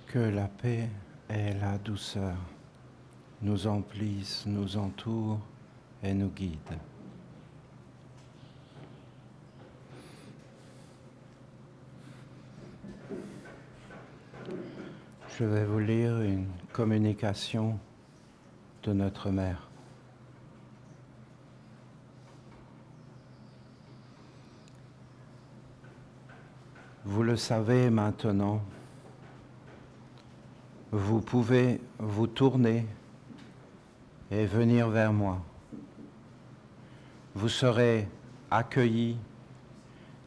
Que la paix et la douceur nous emplissent, nous entourent et nous guident. Je vais vous lire une communication de notre Mère. Vous le savez maintenant, vous pouvez vous tourner et venir vers moi. Vous serez accueillis,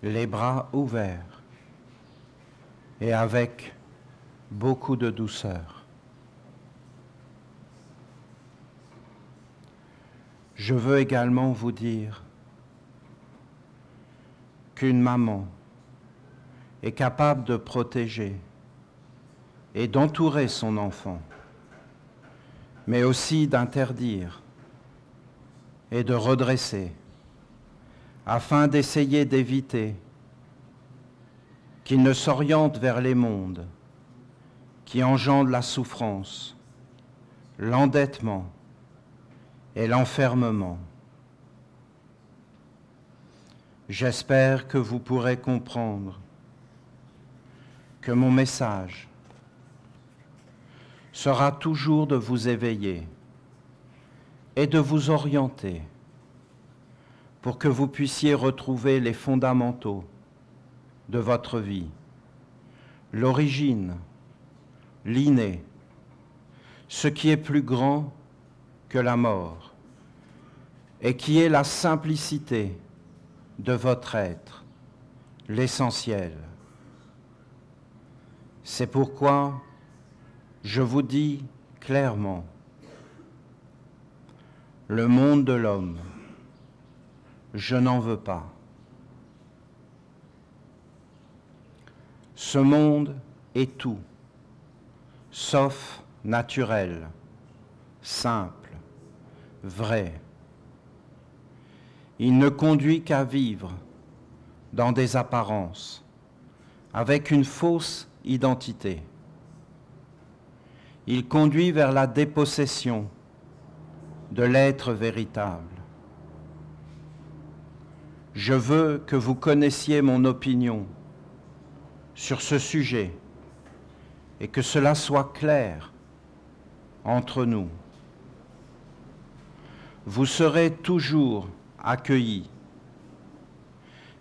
les bras ouverts et avec beaucoup de douceur. Je veux également vous dire qu'une maman est capable de protéger et d'entourer son enfant, mais aussi d'interdire et de redresser, afin d'essayer d'éviter qu'il ne s'oriente vers les mondes qui engendrent la souffrance, l'endettement et l'enfermement. J'espère que vous pourrez comprendre que mon message sera toujours de vous éveiller et de vous orienter pour que vous puissiez retrouver les fondamentaux de votre vie, l'origine, l'inné, ce qui est plus grand que la mort et qui est la simplicité de votre être, l'essentiel. C'est pourquoi je vous dis clairement, le monde de l'homme, je n'en veux pas. Ce monde est tout, sauf naturel, simple, vrai. Il ne conduit qu'à vivre dans des apparences, avec une fausse identité. Il conduit vers la dépossession de l'être véritable. Je veux que vous connaissiez mon opinion sur ce sujet et que cela soit clair entre nous. Vous serez toujours accueillis,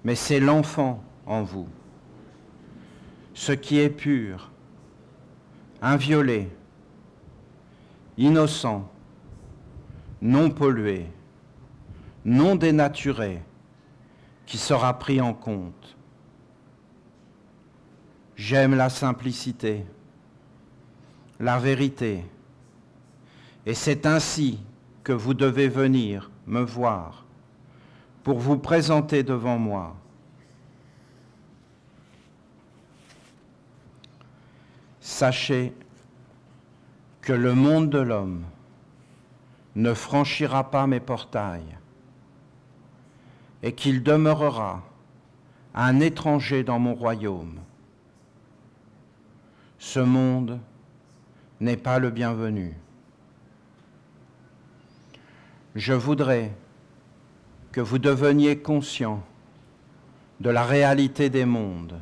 mais c'est l'enfant en vous, ce qui est pur, inviolé, innocent, non pollué, non dénaturé, qui sera pris en compte. J'aime la simplicité, la vérité, et c'est ainsi que vous devez venir me voir pour vous présenter devant moi. Sachez que le monde de l'homme ne franchira pas mes portails et qu'il demeurera un étranger dans mon royaume. Ce monde n'est pas le bienvenu. Je voudrais que vous deveniez conscient de la réalité des mondes.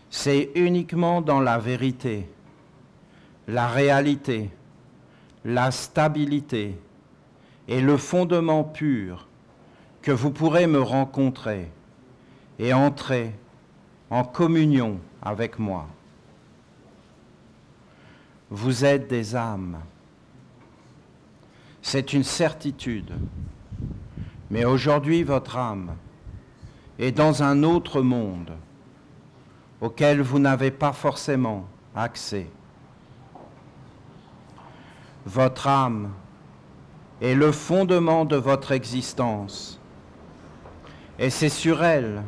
C'est uniquement dans la vérité, la réalité, la stabilité et le fondement pur que vous pourrez me rencontrer et entrer en communion avec moi. Vous êtes des âmes. C'est une certitude. Mais aujourd'hui, votre âme est dans un autre monde auquel vous n'avez pas forcément accès. Votre âme est le fondement de votre existence et c'est sur elle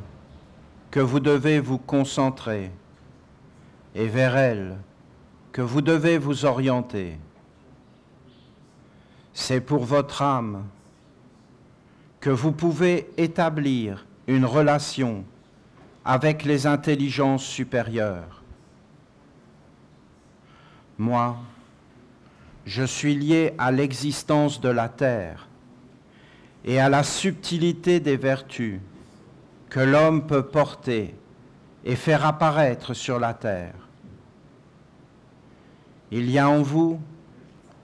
que vous devez vous concentrer et vers elle que vous devez vous orienter. C'est pour votre âme que vous pouvez établir une relation avec les intelligences supérieures. Moi, je suis lié à l'existence de la terre et à la subtilité des vertus que l'homme peut porter et faire apparaître sur la terre. Il y a en vous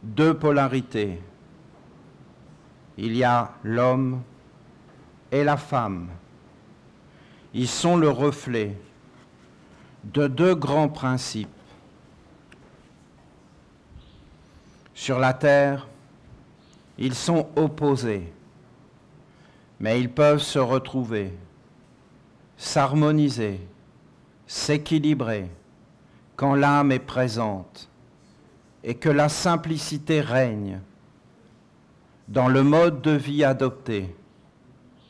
deux polarités. Il y a l'homme et la femme. Ils sont le reflet de deux grands principes. Sur la terre, ils sont opposés, mais ils peuvent se retrouver, s'harmoniser, s'équilibrer quand l'âme est présente et que la simplicité règne dans le mode de vie adopté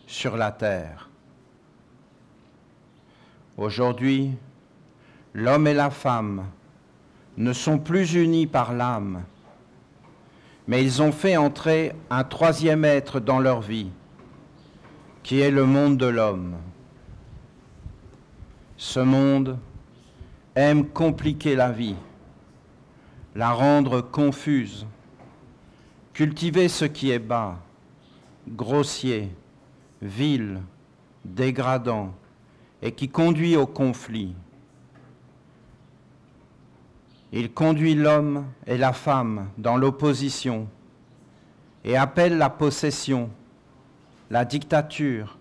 sur la terre. Aujourd'hui, l'homme et la femme ne sont plus unis par l'âme, mais ils ont fait entrer un troisième être dans leur vie, qui est le monde de l'homme. Ce monde aime compliquer la vie, la rendre confuse, cultiver ce qui est bas, grossier, vil, dégradant, et qui conduit au conflit. Il conduit l'homme et la femme dans l'opposition et appelle la possession, la dictature,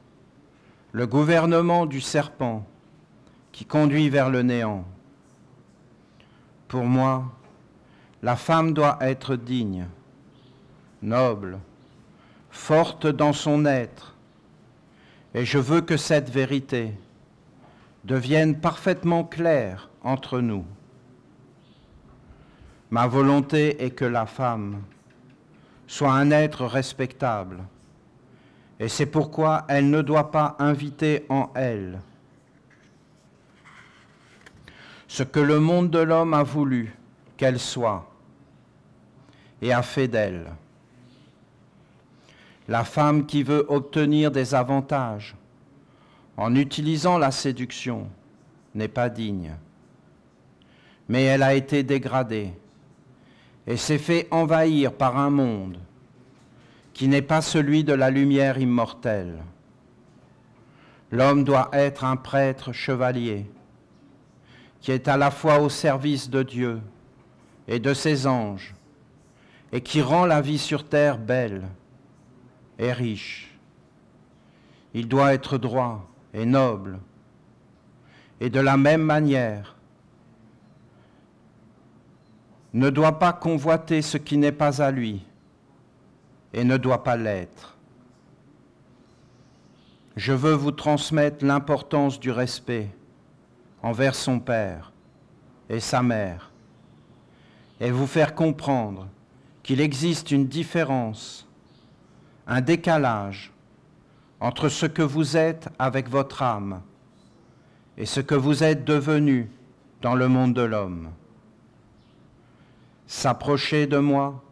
le gouvernement du serpent qui conduit vers le néant. Pour moi, la femme doit être digne, noble, forte dans son être, et je veux que cette vérité devienne parfaitement claire entre nous. Ma volonté est que la femme soit un être respectable, et c'est pourquoi elle ne doit pas inviter en elle ce que le monde de l'homme a voulu qu'elle soit et a fait d'elle. La femme qui veut obtenir des avantages en utilisant la séduction n'est pas digne, mais elle a été dégradée et s'est fait envahir par un monde qui n'est pas celui de la lumière immortelle. L'homme doit être un prêtre chevalier qui est à la fois au service de Dieu et de ses anges et qui rend la vie sur terre belle et riche. Il doit être droit et noble, et de la même manière, ne doit pas convoiter ce qui n'est pas à lui et ne doit pas l'être. Je veux vous transmettre l'importance du respect envers son père et sa mère et vous faire comprendre qu'il existe une différence, un décalage entre ce que vous êtes avec votre âme et ce que vous êtes devenu dans le monde de l'homme. S'approcher de moi,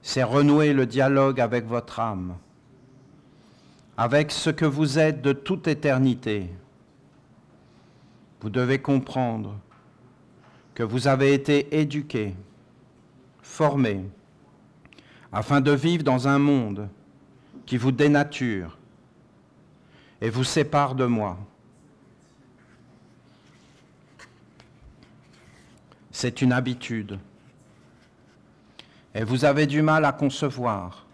c'est renouer le dialogue avec votre âme, avec ce que vous êtes de toute éternité. Vous devez comprendre que vous avez été éduqué, formé, afin de vivre dans un monde qui vous dénature et vous sépare de moi. C'est une habitude. Et vous avez du mal à concevoir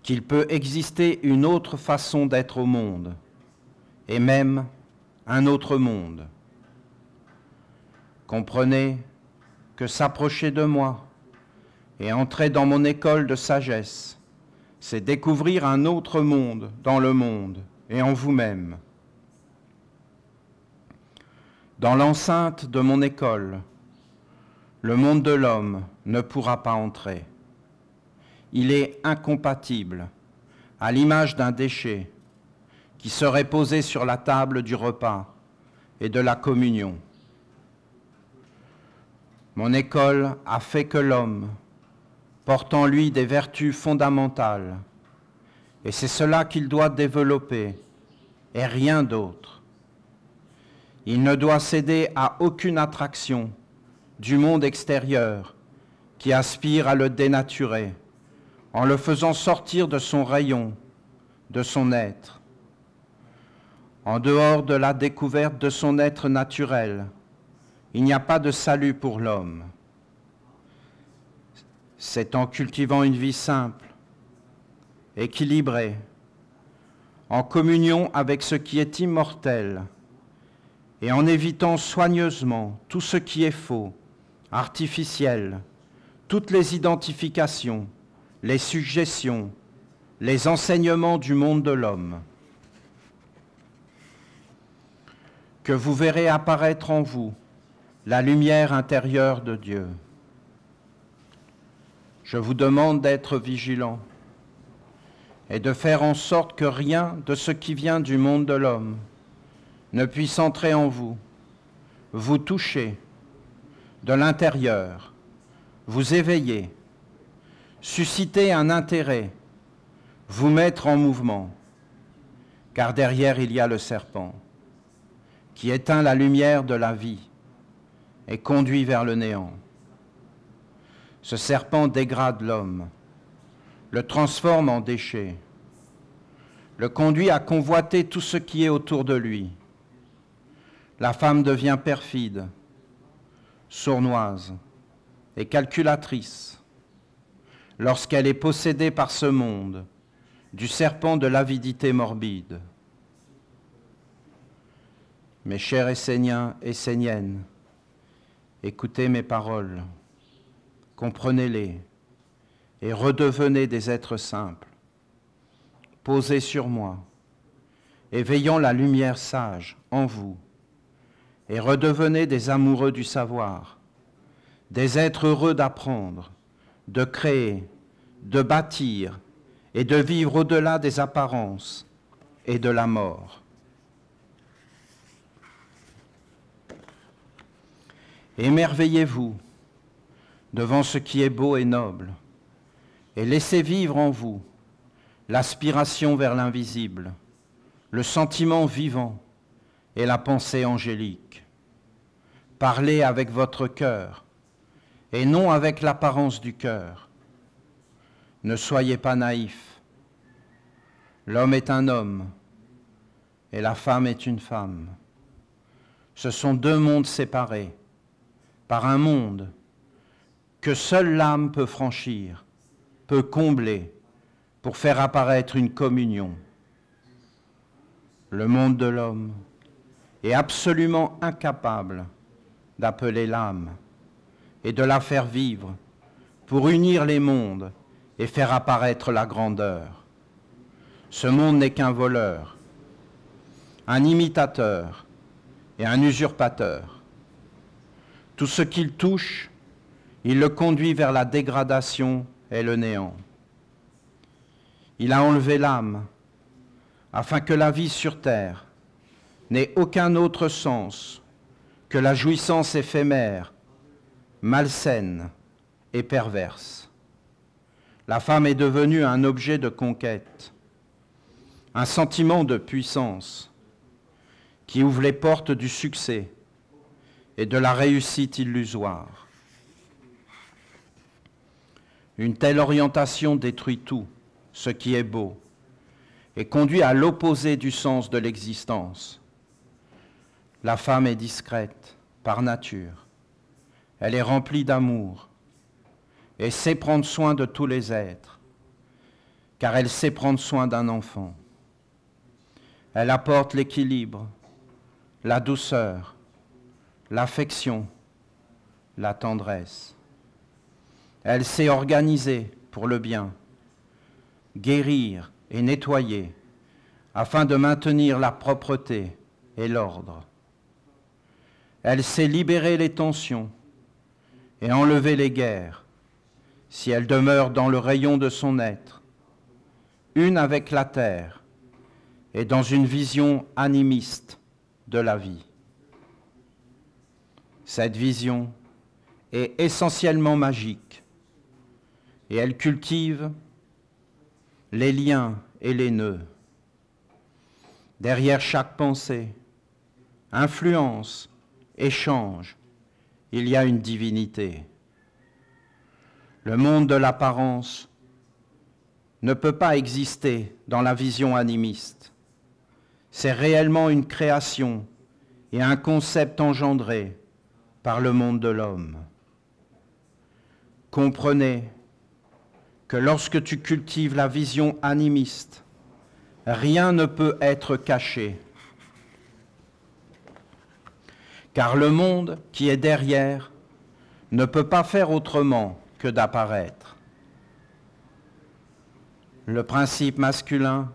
qu'il peut exister une autre façon d'être au monde, et même un autre monde. Comprenez que s'approcher de moi et entrer dans mon école de sagesse, c'est découvrir un autre monde dans le monde et en vous-même. Dans l'enceinte de mon école, le monde de l'homme ne pourra pas entrer. Il est incompatible, à l'image d'un déchet qui serait posé sur la table du repas et de la communion. Mon école a fait que l'homme porte en lui des vertus fondamentales, et c'est cela qu'il doit développer, et rien d'autre. Il ne doit céder à aucune attraction du monde extérieur qui aspire à le dénaturer, en le faisant sortir de son rayon, de son être. En dehors de la découverte de son être naturel, il n'y a pas de salut pour l'homme. C'est en cultivant une vie simple, équilibrée, en communion avec ce qui est immortel, et en évitant soigneusement tout ce qui est faux, artificiel, toutes les identifications, les suggestions, les enseignements du monde de l'homme, que vous verrez apparaître en vous la lumière intérieure de Dieu. Je vous demande d'être vigilants et de faire en sorte que rien de ce qui vient du monde de l'homme ne puisse entrer en vous, vous toucher de l'intérieur, vous éveiller, susciter un intérêt, vous mettre en mouvement, car derrière il y a le serpent qui éteint la lumière de la vie et conduit vers le néant. Ce serpent dégrade l'homme, le transforme en déchet, le conduit à convoiter tout ce qui est autour de lui. La femme devient perfide, sournoise et calculatrice lorsqu'elle est possédée par ce monde, du serpent de l'avidité morbide. Mes chers Esséniens et Esséniennes, écoutez mes paroles, comprenez-les et redevenez des êtres simples. Posez sur moi, éveillant la lumière sage en vous, et redevenez des amoureux du savoir, des êtres heureux d'apprendre, de créer, de bâtir et de vivre au-delà des apparences et de la mort. Émerveillez-vous devant ce qui est beau et noble, et laissez vivre en vous l'aspiration vers l'invisible, le sentiment vivant et la pensée angélique. Parlez avec votre cœur et non avec l'apparence du cœur. Ne soyez pas naïfs. L'homme est un homme et la femme est une femme. Ce sont deux mondes séparés par un monde que seule l'âme peut franchir, peut combler pour faire apparaître une communion. Le monde de l'homme est absolument incapable d'appeler l'âme et de la faire vivre pour unir les mondes et faire apparaître la grandeur. Ce monde n'est qu'un voleur, un imitateur et un usurpateur. Tout ce qu'il touche, il le conduit vers la dégradation et le néant. Il a enlevé l'âme afin que la vie sur terre n'ait aucun autre sens que la jouissance éphémère, malsaine et perverse. La femme est devenue un objet de conquête, un sentiment de puissance qui ouvre les portes du succès et de la réussite illusoire. Une telle orientation détruit tout ce qui est beau et conduit à l'opposé du sens de l'existence. La femme est discrète par nature. Elle est remplie d'amour et sait prendre soin de tous les êtres, car elle sait prendre soin d'un enfant. Elle apporte l'équilibre, la douceur, l'affection, la tendresse. Elle sait organiser pour le bien, guérir et nettoyer afin de maintenir la propreté et l'ordre. Elle sait libérer les tensions et enlever les guerres si elle demeure dans le rayon de son être, une avec la terre et dans une vision animiste de la vie. Cette vision est essentiellement magique et elle cultive les liens et les nœuds. Derrière chaque pensée, influence, échange, il y a une divinité. Le monde de l'apparence ne peut pas exister dans la vision animiste. C'est réellement une création et un concept engendré par le monde de l'homme. Comprenez que lorsque tu cultives la vision animiste, rien ne peut être caché, car le monde qui est derrière ne peut pas faire autrement que d'apparaître. Le principe masculin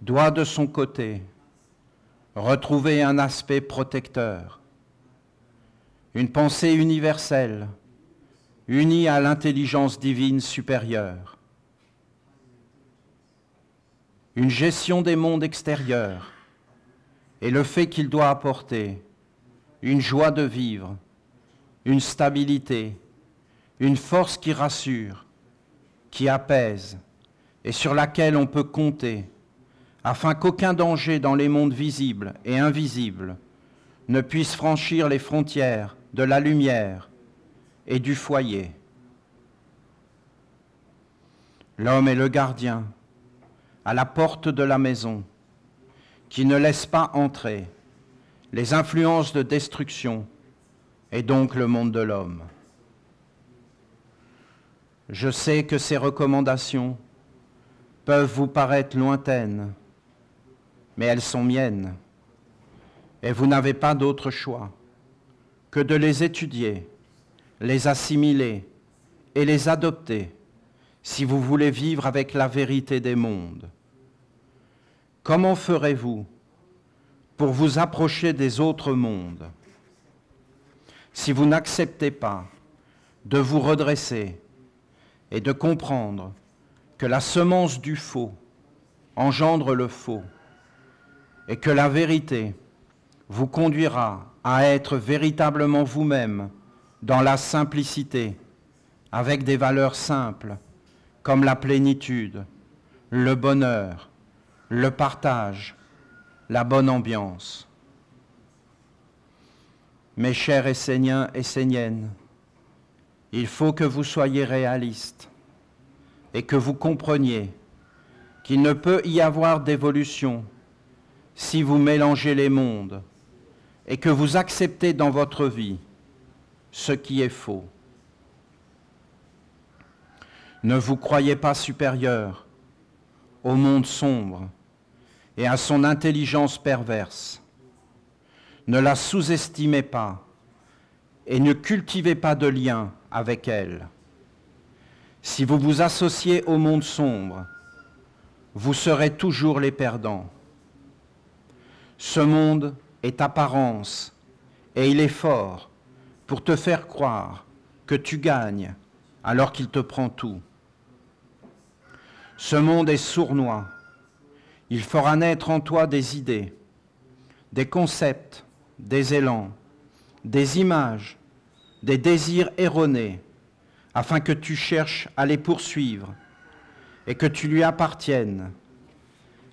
doit de son côté retrouver un aspect protecteur, une pensée universelle unie à l'intelligence divine supérieure, une gestion des mondes extérieurs et le fait qu'il doit apporter une joie de vivre, une stabilité, une force qui rassure, qui apaise et sur laquelle on peut compter, afin qu'aucun danger dans les mondes visibles et invisibles ne puisse franchir les frontières de la lumière et du foyer. L'homme est le gardien à la porte de la maison qui ne laisse pas entrer les influences de destruction et donc le monde de l'homme. Je sais que ces recommandations peuvent vous paraître lointaines, mais elles sont miennes, et vous n'avez pas d'autre choix que de les étudier, les assimiler et les adopter si vous voulez vivre avec la vérité des mondes. Comment ferez-vous pour vous approcher des autres mondes si vous n'acceptez pas de vous redresser et de comprendre que la semence du faux engendre le faux et que la vérité vous conduira à être véritablement vous-même dans la simplicité, avec des valeurs simples comme la plénitude, le bonheur, le partage, la bonne ambiance. Mes chers Esséniens et Esséniennes, il faut que vous soyez réalistes et que vous compreniez qu'il ne peut y avoir d'évolution si vous mélangez les mondes et que vous acceptez dans votre vie ce qui est faux. Ne vous croyez pas supérieur au monde sombre et à son intelligence perverse. Ne la sous-estimez pas et ne cultivez pas de lien avec elle. Si vous vous associez au monde sombre, vous serez toujours les perdants. Ce monde est apparence et il est fort pour te faire croire que tu gagnes alors qu'il te prend tout. Ce monde est sournois. Il fera naître en toi des idées, des concepts, des élans, des images, des désirs erronés, afin que tu cherches à les poursuivre et que tu lui appartiennes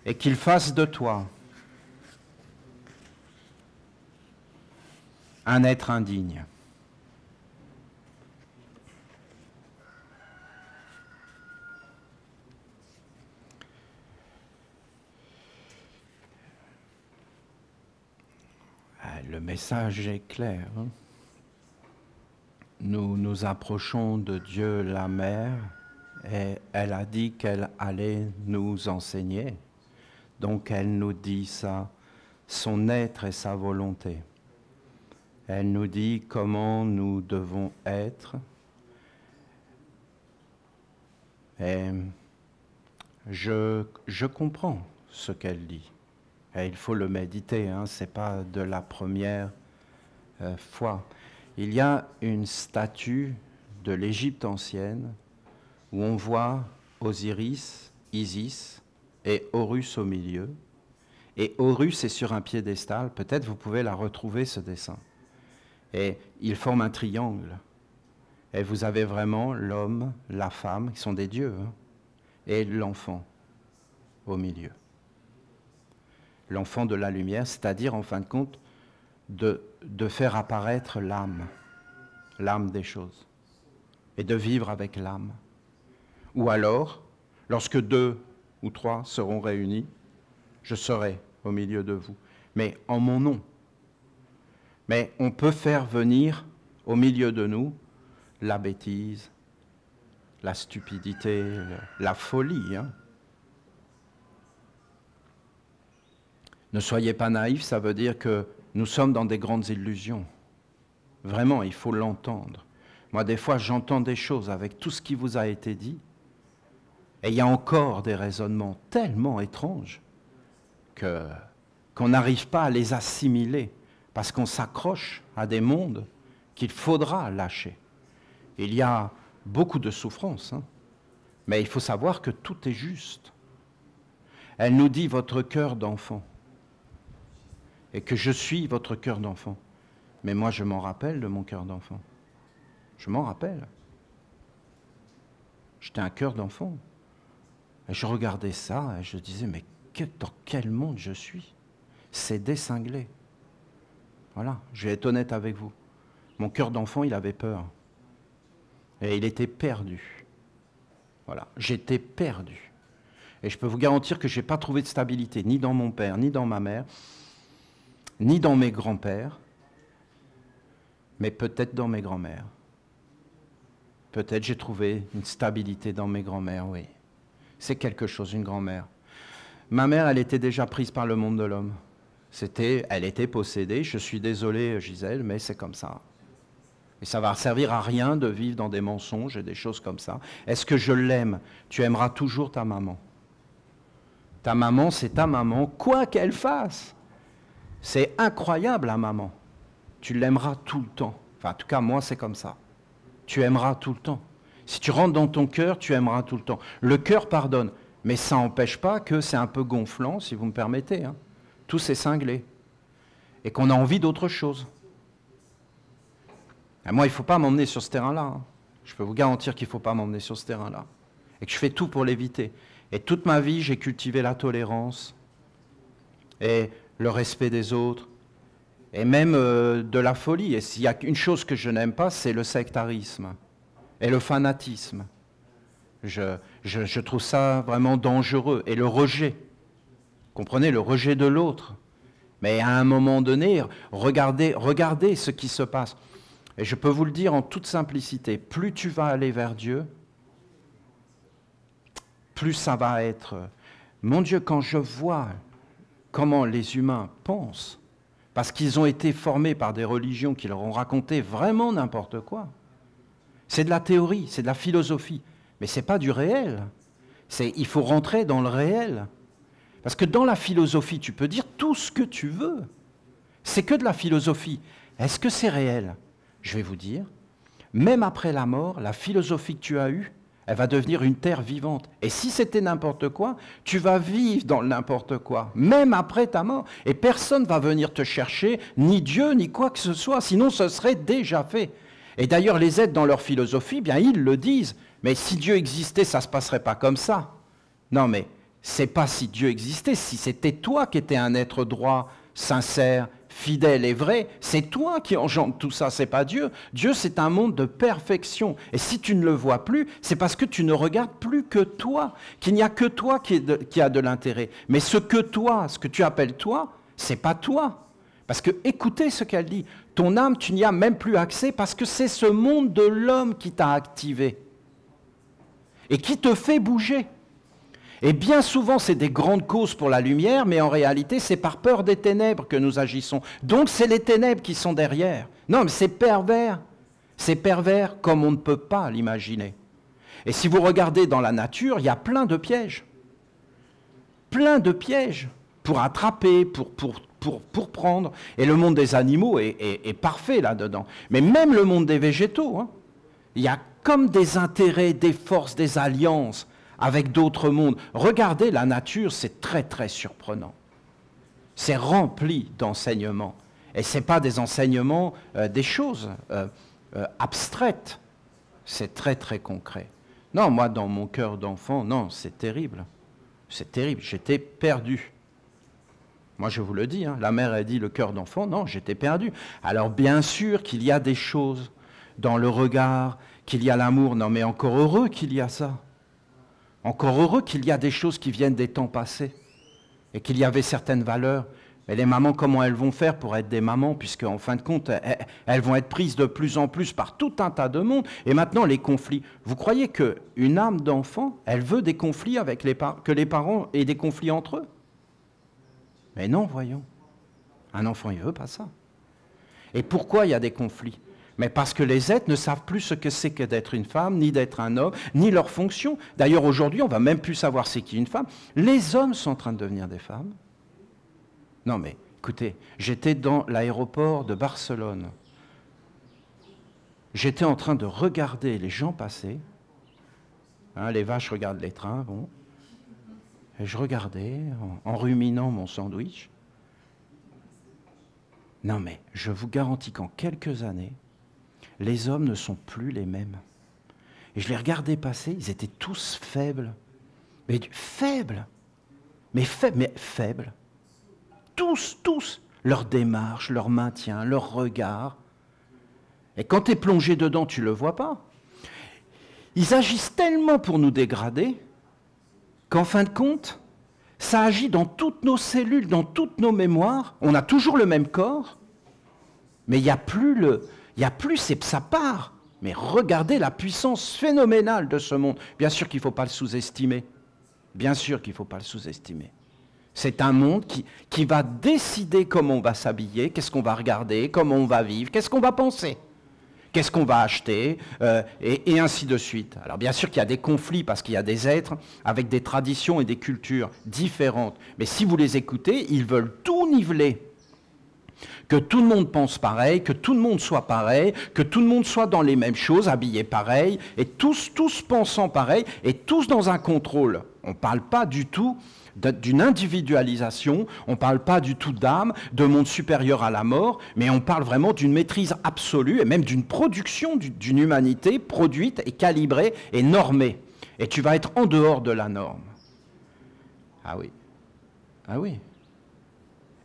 et qu'il fasse de toi un être indigne. Le message est clair. Nous nous approchons de Dieu la Mère et elle a dit qu'elle allait nous enseigner. Donc elle nous dit ça, son être et sa volonté. Elle nous dit comment nous devons être. Et je comprends ce qu'elle dit. Et il faut le méditer, hein, ce n'est pas de la première fois. Il y a une statue de l'Égypte ancienne où on voit Osiris, Isis et Horus au milieu. Et Horus est sur un piédestal, peut-être vous pouvez la retrouver ce dessin. Et il forme un triangle. Et vous avez vraiment l'homme, la femme, qui sont des dieux, hein, et l'enfant au milieu. L'enfant de la lumière, c'est-à-dire, en fin de compte, de faire apparaître l'âme. l'âme des choses, et de vivre avec l'âme. Ou alors, lorsque 2 ou 3 seront réunis, je serai au milieu de vous, mais en mon nom. Mais on peut faire venir au milieu de nous la bêtise, la stupidité, la folie. Hein. Ne soyez pas naïfs, ça veut dire que nous sommes dans des grandes illusions. Vraiment, il faut l'entendre. Moi, des fois, j'entends des choses avec tout ce qui vous a été dit, et il y a encore des raisonnements tellement étranges qu'on n'arrive pas à les assimiler, parce qu'on s'accroche à des mondes qu'il faudra lâcher. Il y a beaucoup de souffrance, hein, mais il faut savoir que tout est juste. Elle nous dit votre cœur d'enfant, et que je suis votre cœur d'enfant. Mais moi, je m'en rappelle de mon cœur d'enfant. Je m'en rappelle. J'étais un cœur d'enfant. Et je regardais ça et je disais, mais dans quel monde je suis? C'est décinglé. Voilà, je vais être honnête avec vous. Mon cœur d'enfant, il avait peur. Et il était perdu. Voilà, j'étais perdu. Et je peux vous garantir que je n'ai pas trouvé de stabilité, ni dans mon père, ni dans ma mère, ni dans mes grands-pères, mais peut-être dans mes grands-mères. Peut-être j'ai trouvé une stabilité dans mes grands-mères, oui. C'est quelque chose, une grand-mère. Ma mère, elle était déjà prise par le monde de l'homme. Elle était possédée. Je suis désolé, Gisèle, mais c'est comme ça. Et ça va servir à rien de vivre dans des mensonges et des choses comme ça. Est-ce que je l'aime? Tu aimeras toujours ta maman. Ta maman, c'est ta maman, quoi qu'elle fasse. C'est incroyable, la maman. Tu l'aimeras tout le temps. Enfin, en tout cas, moi, c'est comme ça. Tu aimeras tout le temps. Si tu rentres dans ton cœur, tu aimeras tout le temps. Le cœur pardonne, mais ça n'empêche pas que c'est un peu gonflant, si vous me permettez. Hein. Tout c'est cinglé. Et qu'on a envie d'autre chose. Et moi, il ne faut pas m'emmener sur ce terrain-là. Hein. Je peux vous garantir qu'il ne faut pas m'emmener sur ce terrain-là. Et que je fais tout pour l'éviter. Et toute ma vie, j'ai cultivé la tolérance et le respect des autres. Et même de la folie. Et s'il y a une chose que je n'aime pas, c'est le sectarisme et le fanatisme. Je trouve ça vraiment dangereux. Et le rejet. Comprenez, le rejet de l'autre. Mais à un moment donné, regardez ce qui se passe. Et je peux vous le dire en toute simplicité, plus tu vas aller vers Dieu, plus ça va être... Mon Dieu, quand je vois comment les humains pensent, parce qu'ils ont été formés par des religions qui leur ont raconté vraiment n'importe quoi. C'est de la théorie, c'est de la philosophie, mais ce n'est pas du réel. Il faut rentrer dans le réel. Parce que dans la philosophie, tu peux dire tout ce que tu veux. C'est que de la philosophie. Est-ce que c'est réel? Je vais vous dire, même après la mort, la philosophie que tu as eue, elle va devenir une terre vivante. Et si c'était n'importe quoi, tu vas vivre dans le n'importe quoi, même après ta mort. Et personne ne va venir te chercher, ni Dieu, ni quoi que ce soit, sinon ce serait déjà fait. Et d'ailleurs, les êtres dans leur philosophie, bien ils le disent, mais si Dieu existait, ça ne se passerait pas comme ça. Non mais, c'est pas si Dieu existait, si c'était toi qui étais un être droit, sincère, fidèle et vrai, c'est toi qui engendre tout ça, c'est pas Dieu. Dieu, c'est un monde de perfection. Et si tu ne le vois plus, c'est parce que tu ne regardes plus que toi, qu'il n'y a que toi qui a de l'intérêt. Mais ce que tu appelles toi, c'est pas toi. Parce que écoutez ce qu'elle dit, ton âme, tu n'y as même plus accès parce que c'est ce monde de l'homme qui t'a activé et qui te fait bouger. Et bien souvent, c'est des grandes causes pour la lumière, mais en réalité, c'est par peur des ténèbres que nous agissons. Donc, c'est les ténèbres qui sont derrière. Non, mais c'est pervers. C'est pervers comme on ne peut pas l'imaginer. Et si vous regardez dans la nature, il y a plein de pièges. Plein de pièges pour attraper, pour prendre. Et le monde des animaux est parfait là-dedans. Mais même le monde des végétaux, hein, il y a comme des intérêts, des forces, des alliances avec d'autres mondes. Regardez la nature, c'est très très surprenant. C'est rempli d'enseignements. Et ce n'est pas des enseignements, des choses abstraites. C'est très très concret. Non, moi dans mon cœur d'enfant, non, c'est terrible. C'est terrible, j'étais perdu. Moi je vous le dis, hein, la mère a dit le cœur d'enfant, non, j'étais perdu. Alors bien sûr qu'il y a des choses dans le regard, qu'il y a l'amour. Non mais encore heureux qu'il y a ça. Encore heureux qu'il y a des choses qui viennent des temps passés et qu'il y avait certaines valeurs. Mais les mamans, comment elles vont faire pour être des mamans, puisque en fin de compte, elles vont être prises de plus en plus par tout un tas de monde. Et maintenant, les conflits. Vous croyez qu'une âme d'enfant, elle veut des conflits avec que les parents aient des conflits entre eux? Mais non, voyons. Un enfant, il ne veut pas ça. Et pourquoi il y a des conflits? Mais parce que les êtres ne savent plus ce que c'est que d'être une femme, ni d'être un homme, ni leur fonction. D'ailleurs, aujourd'hui, on ne va même plus savoir c'est qui une femme. Les hommes sont en train de devenir des femmes. Non mais, écoutez, j'étais dans l'aéroport de Barcelone. J'étais en train de regarder les gens passer. Hein, les vaches regardent les trains, bon. Et je regardais en ruminant mon sandwich. Non mais, je vous garantis qu'en quelques années, les hommes ne sont plus les mêmes. Et je les regardais passer, ils étaient tous faibles. Mais faibles. Mais faibles. Tous, leur démarche, leur maintien, leur regard. Et quand tu es plongé dedans, tu ne le vois pas. Ils agissent tellement pour nous dégrader qu'en fin de compte, ça agit dans toutes nos cellules, dans toutes nos mémoires. On a toujours le même corps, mais il n'y a plus ça part. Mais regardez la puissance phénoménale de ce monde. Bien sûr qu'il ne faut pas le sous-estimer. Bien sûr qu'il ne faut pas le sous-estimer. C'est un monde qui va décider comment on va s'habiller, qu'est-ce qu'on va regarder, comment on va vivre, qu'est-ce qu'on va penser, qu'est-ce qu'on va acheter, et ainsi de suite. Alors bien sûr qu'il y a des conflits parce qu'il y a des êtres avec des traditions et des cultures différentes. Mais si vous les écoutez, ils veulent tout niveler. Que tout le monde pense pareil, que tout le monde soit pareil, que tout le monde soit dans les mêmes choses, habillés pareil, et tous pensant pareil, et tous dans un contrôle. On ne parle pas du tout d'une individualisation, on ne parle pas du tout d'âme, de monde supérieur à la mort, mais on parle vraiment d'une maîtrise absolue et même d'une production d'une humanité produite et calibrée et normée. Et tu vas être en dehors de la norme. Ah oui. Ah oui.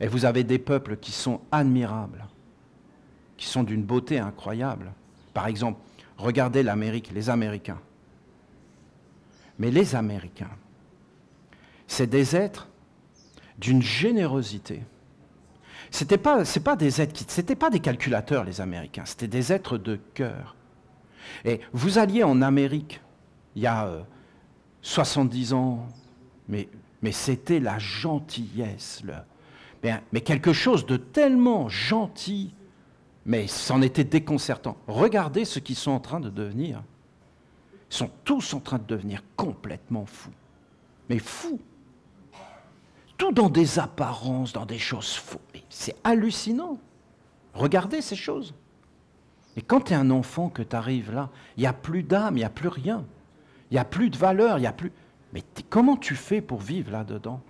Et vous avez des peuples qui sont admirables, qui sont d'une beauté incroyable. Par exemple, regardez l'Amérique, les Américains. Mais les Américains, c'est des êtres d'une générosité. C'était pas des calculateurs, les Américains, c'était des êtres de cœur. Et vous alliez en Amérique, il y a 70 ans, mais c'était la gentillesse, mais quelque chose de tellement gentil, mais c'en était déconcertant. Regardez ce qu'ils sont en train de devenir. Ils sont tous en train de devenir complètement fous. Mais fous. Tout dans des apparences, dans des choses faux. Mais c'est hallucinant. Regardez ces choses. Et quand tu es un enfant, que tu arrives là, il n'y a plus d'âme, il n'y a plus rien. Il n'y a plus de valeur, il n'y a plus... Mais comment tu fais pour vivre là-dedans?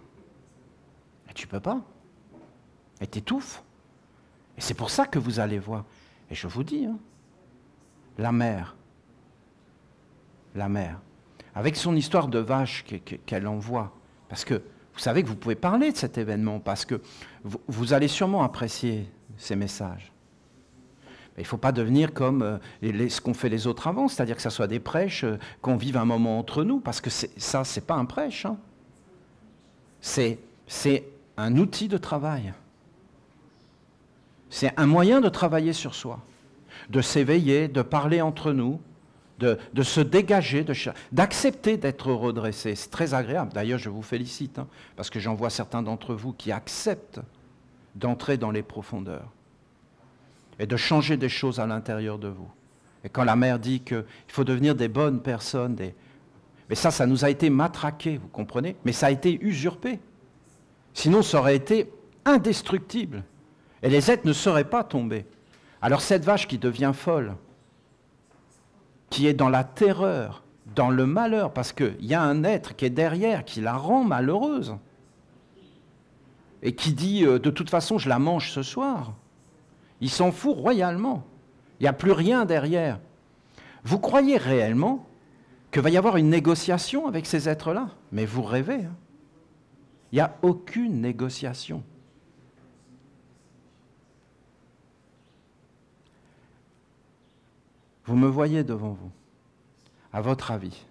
Tu ne peux pas. Et t'étouffes. Et c'est pour ça que vous allez voir. Et je vous dis, hein, la mère, avec son histoire de vache qu'elle envoie, parce que vous savez que vous pouvez parler de cet événement, parce que vous allez sûrement apprécier ces messages. Mais il ne faut pas devenir comme ce qu'ont fait les autres avant, c'est-à-dire que ça soit des prêches, qu'on vive un moment entre nous, parce que ça, ce n'est pas un prêche. Hein. C'est un outil de travail. C'est un moyen de travailler sur soi, de s'éveiller, de parler entre nous, de se dégager, d'accepter d'être redressé. C'est très agréable. D'ailleurs, je vous félicite, hein, parce que j'en vois certains d'entre vous qui acceptent d'entrer dans les profondeurs et de changer des choses à l'intérieur de vous. Et quand la mère dit qu'il faut devenir des bonnes personnes, mais ça nous a été matraqué, vous comprenez? Mais ça a été usurpé. Sinon, ça aurait été indestructible. Et les êtres ne seraient pas tombés. Alors cette vache qui devient folle, qui est dans la terreur, dans le malheur, parce qu'il y a un être qui est derrière, qui la rend malheureuse, et qui dit, de toute façon, je la mange ce soir. Il s'en fout royalement. Il n'y a plus rien derrière. Vous croyez réellement qu'il va y avoir une négociation avec ces êtres-là? Mais vous rêvez. Hein. Il n'y a aucune négociation. Vous me voyez devant vous. À votre avis,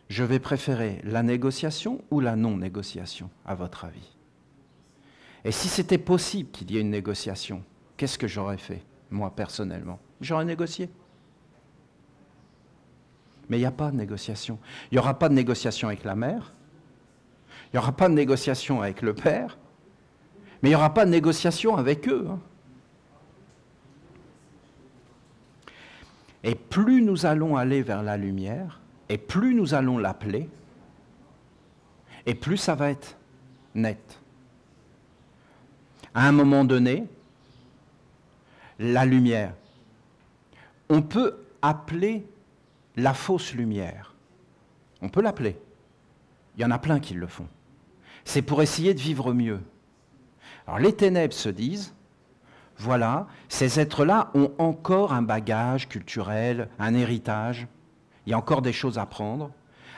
je vais préférer la négociation ou la non-négociation, à votre avis? Et si c'était possible qu'il y ait une négociation, qu'est-ce que j'aurais fait, moi, personnellement? J'aurais négocié. Mais il n'y a pas de négociation. Il n'y aura pas de négociation avec la mère, il n'y aura pas de négociation avec le père, mais il n'y aura pas de négociation avec eux. Et plus nous allons aller vers la lumière, et plus nous allons l'appeler, et plus ça va être net. À un moment donné, la lumière, on peut appeler la fausse lumière. On peut l'appeler. Il y en a plein qui le font. C'est pour essayer de vivre mieux. Alors les ténèbres se disent, voilà, ces êtres-là ont encore un bagage culturel, un héritage, il y a encore des choses à prendre,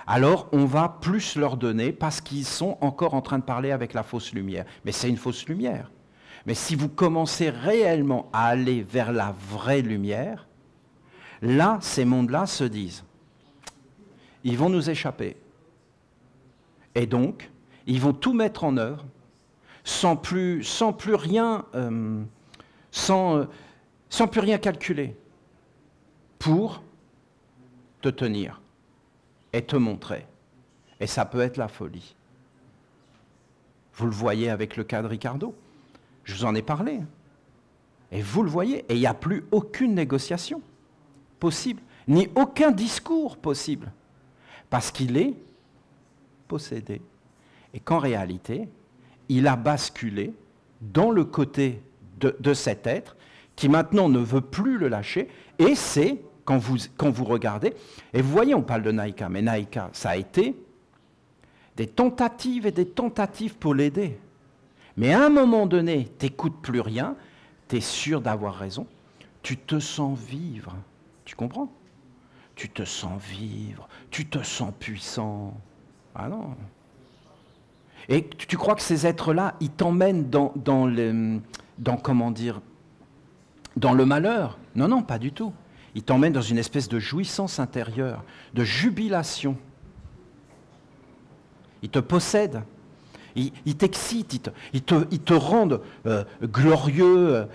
alors on va plus leur donner parce qu'ils sont encore en train de parler avec la fausse lumière. Mais c'est une fausse lumière. Mais si vous commencez réellement à aller vers la vraie lumière, là, ces mondes-là se disent, ils vont nous échapper. Et donc, ils vont tout mettre en œuvre sans plus rien calculer pour te tenir et te montrer. Et ça peut être la folie. Vous le voyez avec le cas de Ricardo. Je vous en ai parlé. Et vous le voyez. Et il n'y a plus aucune négociation possible, ni aucun discours possible. Parce qu'il est possédé. Et qu'en réalité, il a basculé dans le côté de cet être qui maintenant ne veut plus le lâcher. Et c'est, quand vous regardez, et vous voyez, on parle de Naïka, mais Naïka, ça a été des tentatives et des tentatives pour l'aider. Mais à un moment donné, tu n'écoutes plus rien, tu es sûr d'avoir raison, tu te sens vivre. Tu comprends? Tu te sens vivre, tu te sens puissant. Ah non. Et tu crois que ces êtres-là, ils t'emmènent dans le malheur? Non, non, pas du tout. Ils t'emmènent dans une espèce de jouissance intérieure, de jubilation. Ils te possèdent. Ils t'excitent, ils te rendent glorieux.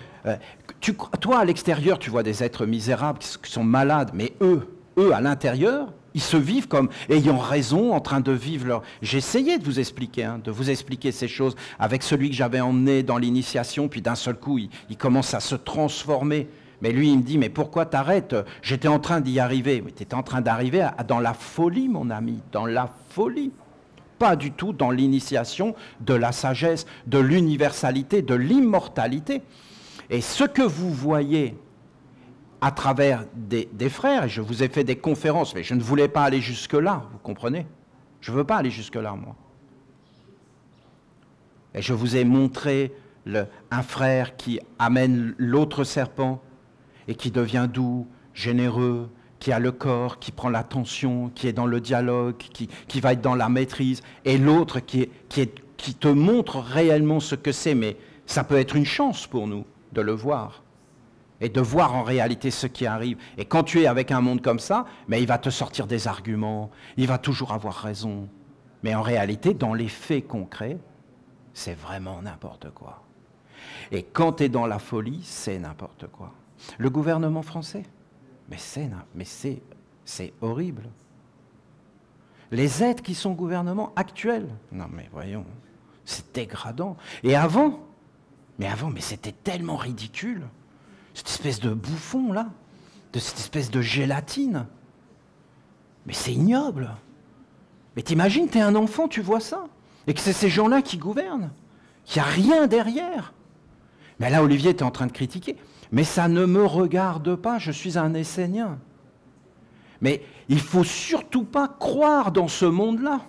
Toi, à l'extérieur, tu vois des êtres misérables qui sont malades, mais eux, à l'intérieur, ils se vivent comme ayant raison, en train de vivre leur... J'ai essayé de vous expliquer ces choses avec celui que j'avais emmené dans l'initiation, puis d'un seul coup, il commence à se transformer. Mais lui, il me dit, mais pourquoi t'arrêtes? J'étais en train d'y arriver. Mais tu étais en train d'arriver dans la folie, mon ami, dans la folie. Pas du tout dans l'initiation de la sagesse, de l'universalité, de l'immortalité. Et ce que vous voyez à travers des frères, et je vous ai fait des conférences, mais je ne voulais pas aller jusque-là, vous comprenez? Je ne veux pas aller jusque-là, moi. Et je vous ai montré un frère qui amène l'autre serpent et qui devient doux, généreux, qui a le corps, qui prend l'attention, qui est dans le dialogue, qui va être dans la maîtrise, et l'autre qui te montre réellement ce que c'est, mais ça peut être une chance pour nous de le voir, et de voir en réalité ce qui arrive. Et quand tu es avec un monde comme ça, mais il va te sortir des arguments, il va toujours avoir raison. Mais en réalité, dans les faits concrets, c'est vraiment n'importe quoi. Et quand tu es dans la folie, c'est n'importe quoi. Le gouvernement français, mais c'est horrible. Les aides qui sont au gouvernement actuel, non mais voyons, c'est dégradant. Et avant, mais c'était tellement ridicule. Cette espèce de bouffon là, de cette espèce de gélatine. Mais c'est ignoble. Mais t'imagines, t'es un enfant, tu vois ça, et que c'est ces gens-là qui gouvernent, qu'il n'y a rien derrière. Mais là, Olivier, t'es en train de critiquer. Mais ça ne me regarde pas, je suis un Essénien. Mais il ne faut surtout pas croire dans ce monde-là.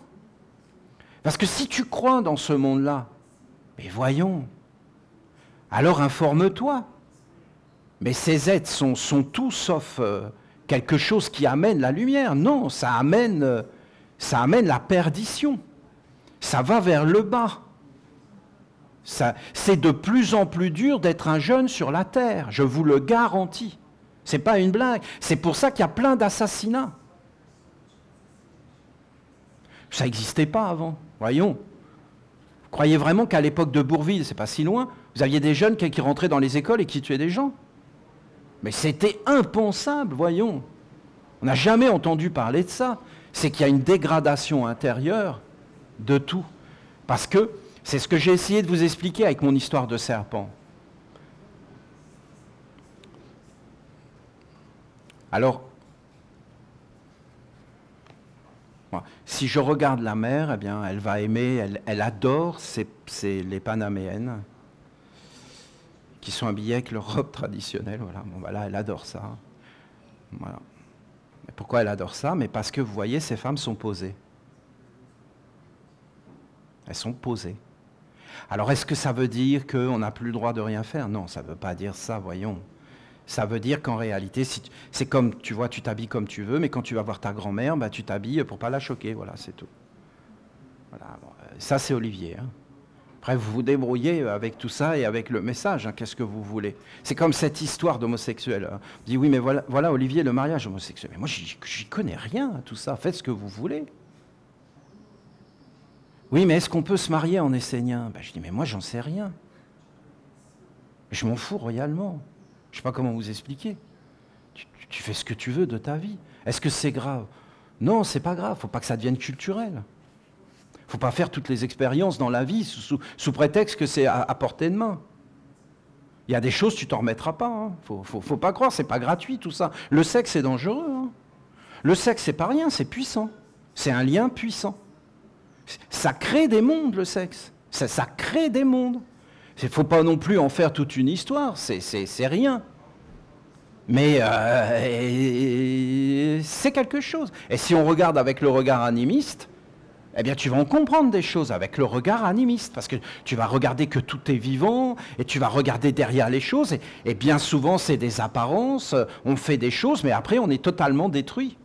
Parce que si tu crois dans ce monde-là, mais voyons, alors informe-toi. Mais ces êtres sont tout sauf quelque chose qui amène la lumière. Non, ça amène la perdition. Ça va vers le bas. C'est de plus en plus dur d'être un jeune sur la terre, je vous le garantis. C'est pas une blague. C'est pour ça qu'il y a plein d'assassinats. Ça n'existait pas avant, voyons. Vous croyez vraiment qu'à l'époque de Bourvil, c'est pas si loin, vous aviez des jeunes qui rentraient dans les écoles et qui tuaient des gens? Mais c'était impensable, voyons. On n'a jamais entendu parler de ça. C'est qu'il y a une dégradation intérieure de tout. Parce que c'est ce que j'ai essayé de vous expliquer avec mon histoire de serpent. Alors, si je regarde la mer, eh bien, elle va aimer, elle adore les Panaméennes qui sont habillées avec leur robe traditionnelle. Voilà. Bon, voilà, elle adore ça. Voilà. Mais pourquoi elle adore ça? Mais parce que, vous voyez, ces femmes sont posées. Elles sont posées. Alors, est-ce que ça veut dire qu'on n'a plus le droit de rien faire? Non, ça ne veut pas dire ça, voyons. Ça veut dire qu'en réalité, c'est comme, tu vois, tu t'habilles comme tu veux, mais quand tu vas voir ta grand-mère, bah, tu t'habilles pour ne pas la choquer, voilà, c'est tout. Voilà, bon, ça, c'est Olivier. Hein. Après, vous vous débrouillez avec tout ça et avec le message, hein, qu'est-ce que vous voulez. C'est comme cette histoire d'homosexuel. Hein. On dit, oui, mais voilà, Olivier, le mariage homosexuel. Mais moi, j'y connais rien à tout ça, faites ce que vous voulez. Oui, mais est-ce qu'on peut se marier en essénien? Ben, je dis, mais moi, j'en sais rien. Je m'en fous royalement. Je ne sais pas comment vous expliquer. Tu fais ce que tu veux de ta vie. Est-ce que c'est grave? Non, c'est pas grave. Il ne faut pas que ça devienne culturel. Il ne faut pas faire toutes les expériences dans la vie sous prétexte que c'est à portée de main. Il y a des choses, tu t'en remettras pas. Il ne faut pas croire, c'est pas gratuit tout ça. Le sexe, c'est dangereux. Hein. Le sexe, c'est pas rien, c'est puissant. C'est un lien puissant. Ça crée des mondes, le sexe. Ça crée des mondes. Il ne faut pas non plus en faire toute une histoire, c'est rien. Mais c'est quelque chose. Et si on regarde avec le regard animiste, eh bien tu vas en comprendre des choses avec le regard animiste, parce que tu vas regarder que tout est vivant, et tu vas regarder derrière les choses, et bien souvent c'est des apparences, on fait des choses, mais après on est totalement détruit.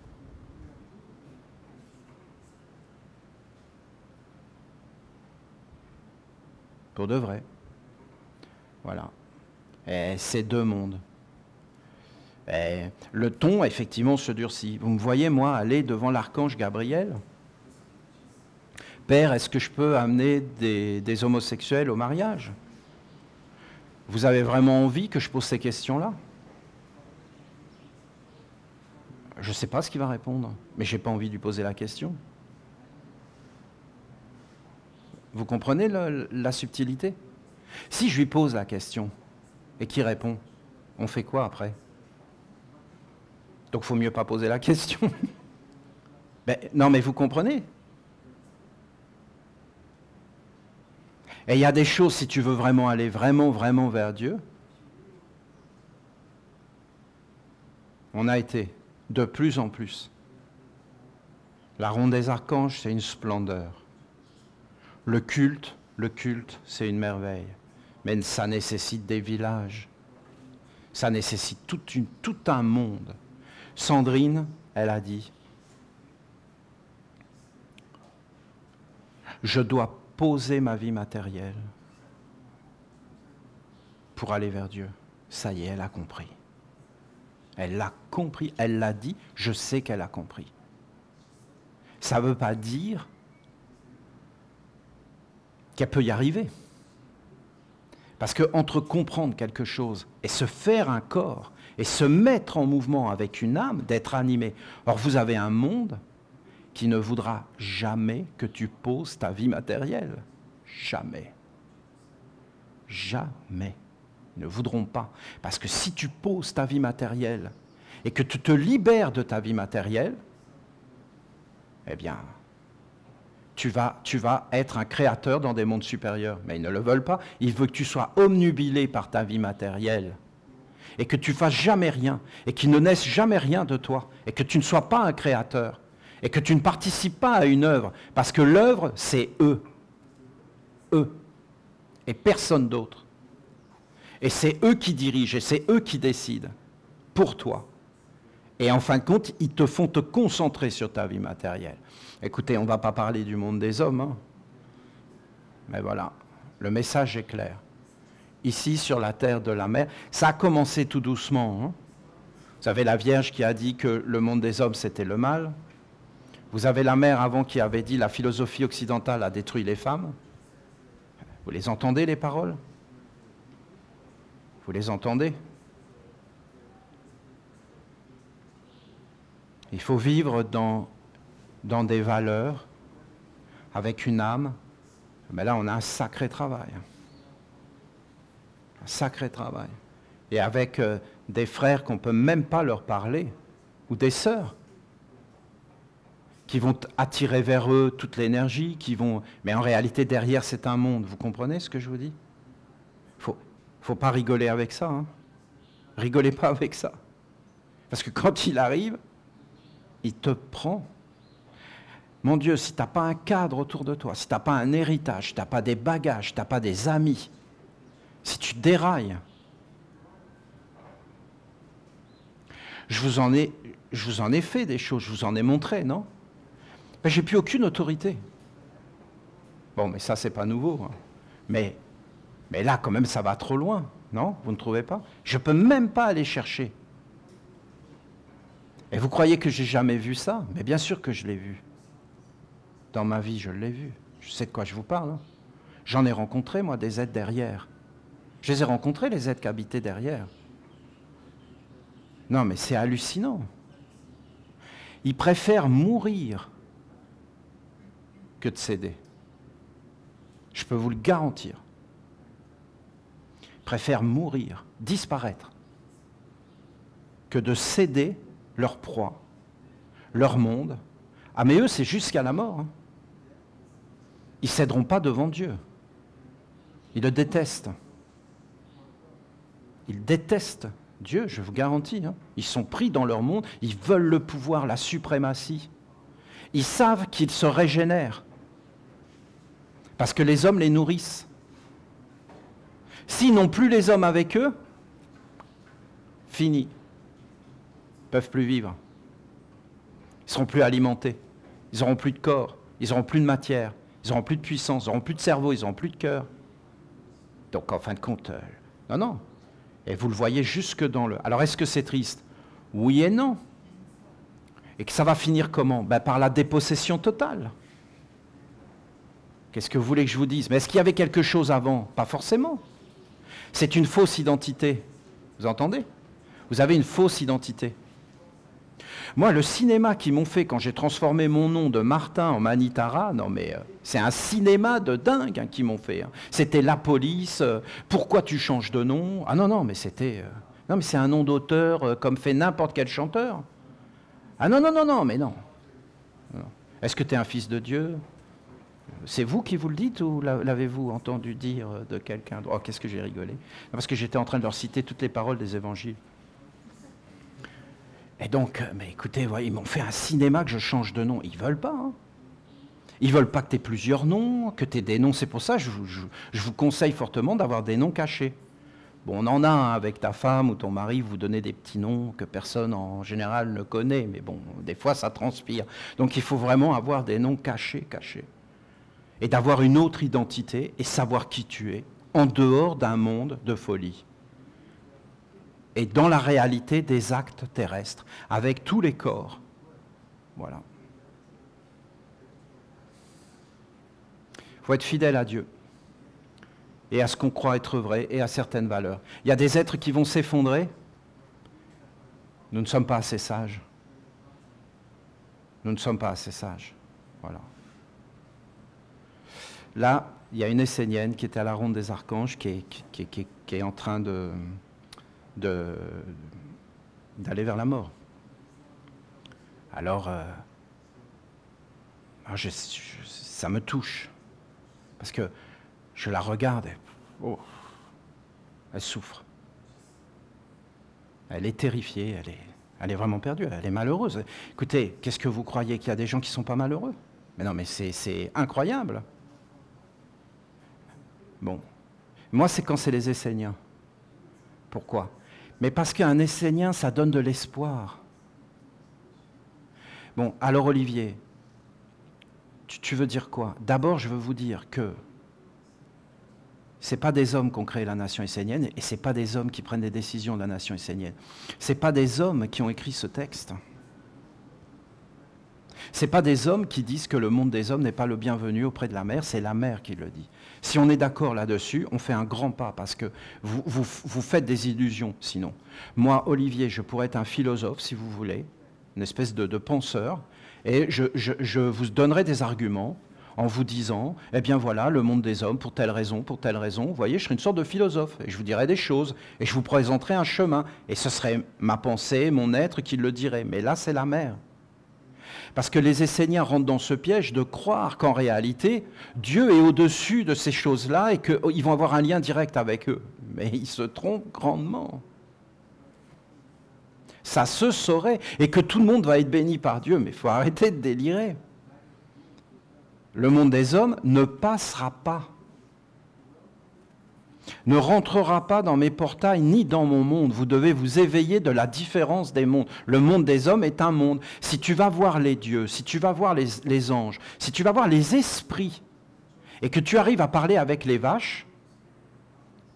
Pour de vrai. Voilà. Et c'est deux mondes. Et le ton, effectivement, se durcit. Vous me voyez, moi, aller devant l'archange Gabriel? Père, est-ce que je peux amener des homosexuels au mariage? Vous avez vraiment envie que je pose ces questions-là? Je ne sais pas ce qu'il va répondre, mais je n'ai pas envie de lui poser la question. Vous comprenez la subtilité? Si je lui pose la question et qu'il répond, on fait quoi après? Donc il ne faut mieux pas poser la question. Non, mais vous comprenez? Et il y a des choses, si tu veux vraiment aller vraiment vers Dieu, on a été de plus en plus. La ronde des archanges, c'est une splendeur. Le culte, c'est une merveille. Mais ça nécessite des villages. Ça nécessite tout un monde. Sandrine, elle a dit, je dois poser ma vie matérielle pour aller vers Dieu. Ça y est, elle a compris. Elle l'a compris, elle l'a dit, je sais qu'elle a compris. Ça ne veut pas dire qu'elle peut y arriver. Parce qu'entre comprendre quelque chose et se faire un corps et se mettre en mouvement avec une âme, d'être animé. Or, vous avez un monde qui ne voudra jamais que tu poses ta vie matérielle. Jamais. Jamais. Ils ne voudront pas. Parce que si tu poses ta vie matérielle et que tu te libères de ta vie matérielle, eh bien, tu vas être un créateur dans des mondes supérieurs. Mais ils ne le veulent pas. Ils veulent que tu sois omnubilé par ta vie matérielle et que tu fasses jamais rien et qu'il ne naisse jamais rien de toi et que tu ne sois pas un créateur et que tu ne participes pas à une œuvre. Parce que l'œuvre, c'est eux. Eux. Et personne d'autre. Et c'est eux qui dirigent et c'est eux qui décident pour toi. Et en fin de compte, ils te font te concentrer sur ta vie matérielle. Écoutez, on ne va pas parler du monde des hommes, hein. Mais voilà, le message est clair. Ici, sur la terre de la mer, ça a commencé tout doucement. Hein. Vous avez la Vierge qui a dit que le monde des hommes, c'était le mal. Vous avez la mère avant qui avait dit la philosophie occidentale a détruit les femmes. Vous les entendez, les paroles? Vous les entendez? Il faut vivre dans des valeurs, avec une âme. Mais là, on a un sacré travail. Un sacré travail. Et avec des frères qu'on ne peut même pas leur parler, ou des sœurs, qui vont attirer vers eux toute l'énergie, qui vont... Mais en réalité, derrière, c'est un monde. Vous comprenez ce que je vous dis? Faut pas rigoler avec ça. Hein. Rigolez pas avec ça. Parce que quand il arrive, il te prend. Mon Dieu, si tu n'as pas un cadre autour de toi, si tu n'as pas un héritage, si tu n'as pas des bagages, si tu n'as pas des amis, si tu dérailles, je vous en ai fait des choses, je vous en ai montré, non? Ben, j'ai plus aucune autorité. Bon, mais ça, c'est pas nouveau. Hein. Mais là, quand même, ça va trop loin, non? Vous ne trouvez pas? Je ne peux même pas aller chercher. Et vous croyez que j'ai jamais vu ça? Mais bien sûr que je l'ai vu. Dans ma vie, je l'ai vu. Je sais de quoi je vous parle. Hein. J'en ai rencontré, moi, des êtres derrière. Je les ai rencontrés, les êtres qui habitaient derrière. Non, mais c'est hallucinant. Ils préfèrent mourir que de céder. Je peux vous le garantir. Ils préfèrent mourir, disparaître, que de céder leur proie, leur monde. Ah, mais eux, c'est jusqu'à la mort. Hein. Ils ne céderont pas devant Dieu. Ils le détestent. Ils détestent Dieu, je vous garantis. Hein. Ils sont pris dans leur monde, ils veulent le pouvoir, la suprématie. Ils savent qu'ils se régénèrent. Parce que les hommes les nourrissent. S'ils n'ont plus les hommes avec eux, fini. Ils ne peuvent plus vivre. Ils ne seront plus alimentés. Ils n'auront plus de corps. Ils n'auront plus de matière. Ils n'auront plus de puissance. Ils n'auront plus de cerveau. Ils n'auront plus de cœur. Donc, en fin de compte, non. Et vous le voyez jusque dans le... Alors, est-ce que c'est triste? Oui et non. Et que ça va finir comment? Ben, par la dépossession totale. Qu'est-ce que vous voulez que je vous dise? Mais est-ce qu'il y avait quelque chose avant? Pas forcément. C'est une fausse identité. Vous entendez? Vous avez une fausse identité. Moi, le cinéma qu'ils m'ont fait quand j'ai transformé mon nom de Martin en Manitara, non mais c'est un cinéma de dingue hein, qu'ils m'ont fait. Hein. C'était la police, pourquoi tu changes de nom? Ah non, mais c'était... non, mais c'est un nom d'auteur comme fait n'importe quel chanteur. Ah non, mais non. Est-ce que tu es un fils de Dieu? C'est vous qui vous le dites ou l'avez-vous entendu dire de quelqu'un? Oh, qu'est-ce que j'ai rigolé. Parce que j'étais en train de leur citer toutes les paroles des évangiles. Et donc, mais écoutez, ils m'ont fait un cinéma que je change de nom. Ils ne veulent pas. Hein. Ils ne veulent pas que tu aies plusieurs noms, que tu aies des noms. C'est pour ça que je vous conseille fortement d'avoir des noms cachés. Bon, on en a un avec ta femme ou ton mari, vous donnez des petits noms que personne en général ne connaît. Mais bon, des fois, ça transpire. Donc, il faut vraiment avoir des noms cachés. Et d'avoir une autre identité et savoir qui tu es, en dehors d'un monde de folie. Et dans la réalité des actes terrestres, avec tous les corps. Voilà. Il faut être fidèle à Dieu, et à ce qu'on croit être vrai, et à certaines valeurs. Il y a des êtres qui vont s'effondrer. Nous ne sommes pas assez sages. Nous ne sommes pas assez sages. Voilà. Là, il y a une Essénienne qui était à la ronde des archanges, qui est en train d'aller vers la mort. Alors, ça me touche, parce que je la regarde, et, elle souffre. Elle est terrifiée, elle est vraiment perdue, elle est malheureuse. Écoutez, qu'est-ce que vous croyez qu'il y a des gens qui ne sont pas malheureux? Mais non, mais c'est incroyable. Bon, moi c'est quand c'est les Esséniens. Pourquoi? Mais parce qu'un Essénien, ça donne de l'espoir. Bon, alors Olivier, tu veux dire quoi? D'abord, je veux vous dire que Ce n'est pas des hommes qui ont créé la nation essénienne et ce n'est pas des hommes qui prennent des décisions de la nation essénienne. Ce n'est pas des hommes qui ont écrit ce texte. Ce n'est pas des hommes qui disent que le monde des hommes n'est pas le bienvenu auprès de la mer, c'est la mer qui le dit. Si on est d'accord là-dessus, on fait un grand pas parce que vous faites des illusions sinon. Moi, Olivier, je pourrais être un philosophe si vous voulez, une espèce de penseur, et je vous donnerai des arguments en vous disant, eh bien voilà, le monde des hommes, pour telle raison, vous voyez, je serais une sorte de philosophe, et je vous dirais des choses, et je vous présenterais un chemin, et ce serait ma pensée, mon être qui le dirait, mais là c'est la mer. Parce que les Esséniens rentrent dans ce piège de croire qu'en réalité, Dieu est au-dessus de ces choses-là, et qu'ils vont avoir un lien direct avec eux. Mais ils se trompent grandement. Ça se saurait, et que tout le monde va être béni par Dieu, mais il faut arrêter de délirer. Le monde des hommes ne passera pas, ne rentrera pas dans mes portails ni dans mon monde. Vous devez vous éveiller de la différence des mondes. Le monde des hommes est un monde. Si tu vas voir les dieux, si tu vas voir les anges, si tu vas voir les esprits, et que tu arrives à parler avec les vaches,